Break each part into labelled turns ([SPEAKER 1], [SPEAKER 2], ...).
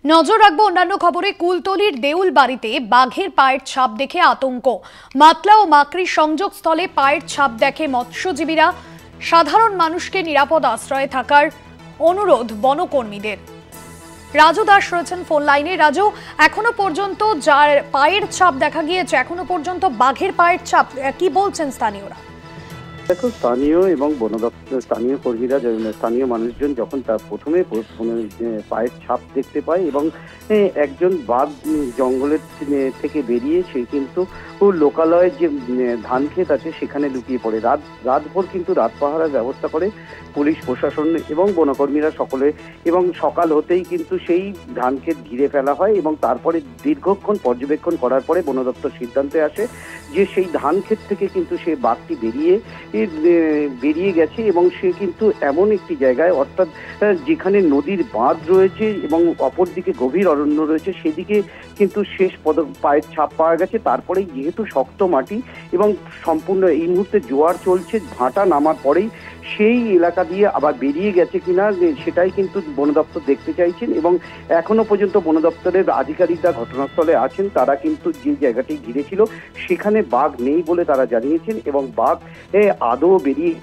[SPEAKER 1] নজর রাখবো অন্যান্য খবরে। কুলতলির দেউল বাড়িতে বাঘের পায়ের ছাপ দেখে আতঙ্ক। মাতলা ও মাকড়ির সংযোগস্থলে পায়ের ছাপ দেখে মৎস্যজীবীরা। সাধারণ মানুষকে নিরাপদ আশ্রয়ে থাকার অনুরোধ বনকর্মীদের। রাজু দাস রয়েছেন ফোন লাইনে। রাজু, এখনো পর্যন্ত যার পায়ের ছাপ দেখা গিয়েছে, এখনো পর্যন্ত বাঘের পায়ের ছাপ, কি বলছেন স্থানীয়রা?
[SPEAKER 2] দেখো, স্থানীয় এবং বন দপ্তর স্থানীয় কর্মীরা, স্থানীয় মানুষজন যখন তার প্রথমে পায়ের ছাপ দেখতে পায় এবং একজন বাঘ জঙ্গলের থেকে বেরিয়ে সে কিন্তু লোকালয়ের যে ধান ক্ষেত আছে সেখানে লুকিয়ে পড়ে। রাতভর কিন্তু রাত পাহারার ব্যবস্থা করে পুলিশ প্রশাসন এবং বনকর্মীরা সকলে, এবং সকাল হতেই কিন্তু সেই ধান ক্ষেত ঘিরে ফেলা হয় এবং তারপরে দীর্ঘক্ষণ পর্যবেক্ষণ করার পরে বন দপ্তর সিদ্ধান্তে আসে যে সেই ধান ক্ষেত থেকে কিন্তু সে বাঘটি বেরিয়ে গেছে এবং সে কিন্তু এমন একটি জায়গায়, অর্থাৎ যেখানে নদীর বাঁধ রয়েছে এবং অপরদিকে গভীর অরণ্য রয়েছে, সেদিকে কিন্তু শেষ পায়ের ছাপ পাওয়া গেছে। তারপরেই যেহেতু শক্ত মাটি এবং সম্পূর্ণ এই মুহূর্তে জোয়ার চলছে, ভাটা নামার পরেই সেই এলাকা দিয়ে আবার বেরিয়ে গেছে কিনা সেটাই কিন্তু বন দপ্তর দেখতে চাইছেন এবং এখনো পর্যন্ত বন দপ্তরের আধিকারিকরা ঘটনাস্থলে আছেন। তারা কিন্তু যে জায়গাটি ঘিরেছিল সেখানে বাঘ নেই বলে তারা জানিয়েছেন এবং বাঘ আদৌ বেরিয়ে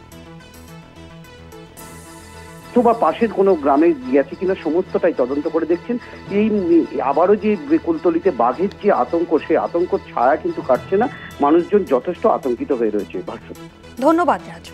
[SPEAKER 2] বা পাশের কোনো গ্রামে গেছে কিনা সমস্তটাই তদন্ত করে দেখছেন। এই আবারও যে কুলতলিতে বাঘের যে আতঙ্ক, সেই আতঙ্ক ছায়া কিন্তু কাটছে না। মানুষজন যথেষ্ট আতঙ্কিত হয়ে রয়েছে।
[SPEAKER 1] ধন্যবাদ রাজু।